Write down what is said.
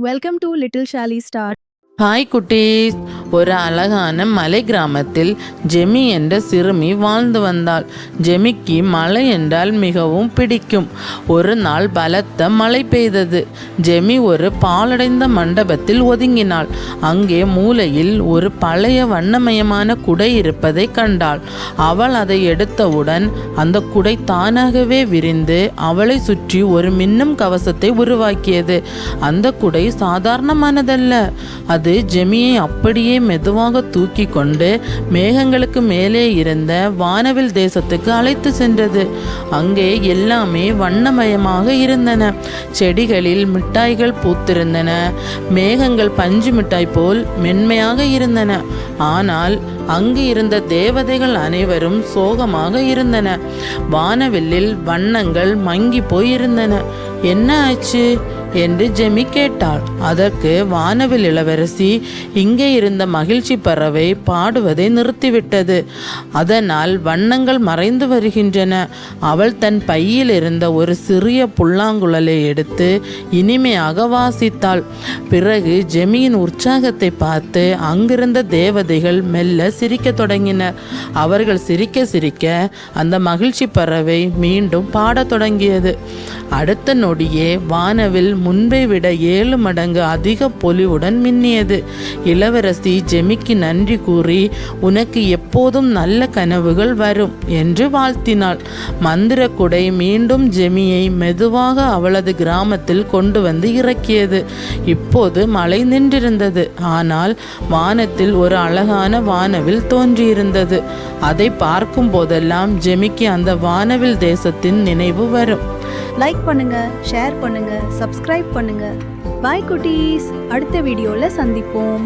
Welcome to Little Shally Star. Hi குட்டீஸ். ஒரு அழகான மலை கிராமத்தில் ஜெமி என்ற சிறுமி வாழ்ந்து வந்தாள். ஜெமிக்கு மழை என்றால் மிகவும் பிடிக்கும். ஒரு நாள் பலத்த மழை பெய்தது. ஜெமி ஒரு பாழடைந்த மண்டபத்தில் ஒதுங்கினாள். அங்கே மூலையில் ஒரு பழைய வண்ணமயமான குடை இருப்பதை கண்டாள். அவள் அதை எடுத்தவுடன் அந்த குடை தானாகவே விரிந்து அவளை சுற்றி ஒரு மின்னும் கவசத்தை உருவாக்கியது. அந்த குடை சாதாரணமானதல்ல. அது ஜெமியை அப்படியே மெதுவாக தூக்கி கொண்டு மேகங்களுக்கு மேலே இருந்த வானவில் தேசத்துக்கு அழைத்து சென்றது. அங்கே எல்லாமே வண்ணமயமாக இருந்தன. செடிகளில் மிட்டாய்கள் பூத்திருந்தன. மேகங்கள் பஞ்சு மிட்டாய் போல் மென்மையாக இருந்தன. ஆனால் அங்கு இருந்த தேவதைகள் அனைவரும் சோகமாக இருந்தன. வானவில்லில் வண்ணங்கள் மங்கி போயிருந்தன. என்ன ஆச்சு என்று ஜெமி கேட்டாள். அதற்கு வானவில் இளவரசி இங்கே இருந்த மகிழ்ச்சி பறவை பாடுவதை நிறுத்திவிட்டது. அதனால் வண்ணங்கள் மறைந்து வருகின்றன. அவள் தன் பையில் இருந்த ஒரு சிறிய புல்லாங்குழலை எடுத்து இனிமையாக வாசித்தாள். பிறகு ஜெமியின் உற்சாகத்தை பார்த்து அங்கிருந்த தேவதைகள் மெல்ல சிரிக்க தொடங்கினர். அவர்கள் சிரிக்க சிரிக்க அந்த மகிழ்ச்சி பறவை மீண்டும் பாடத் தொடங்கியது. அடுத்த நொடியே வானவில் முன்பை விட 7 மடங்கு அதிக பொலிவுடன் மின்னியது. இளவரசி ஜெமிக்கு நன்றி கூறி உனக்கு எப்போதும் நல்ல கனவுகள் வரும் என்று வாழ்த்தினாள். மந்திர குடை மீண்டும் ஜெமியை மெதுவாக அவளது கிராமத்தில் கொண்டு வந்து இறக்கியது. இப்போது மழை நின்றிருந்தது. ஆனால் வானத்தில் ஒரு அழகான வானவில் தோன்றியிருந்தது. அதை பார்க்கும் போதெல்லாம் ஜெமிக்கு அந்த வானவில் தேசத்தின் நினைவு வரும். லைக் பண்ணுங்க, ஷேர் பண்ணுங்க, சப்ஸ்கிரைப் பண்ணுங்க. பாய் குட்டீஸ், அடுத்த வீடியோல சந்திப்போம்.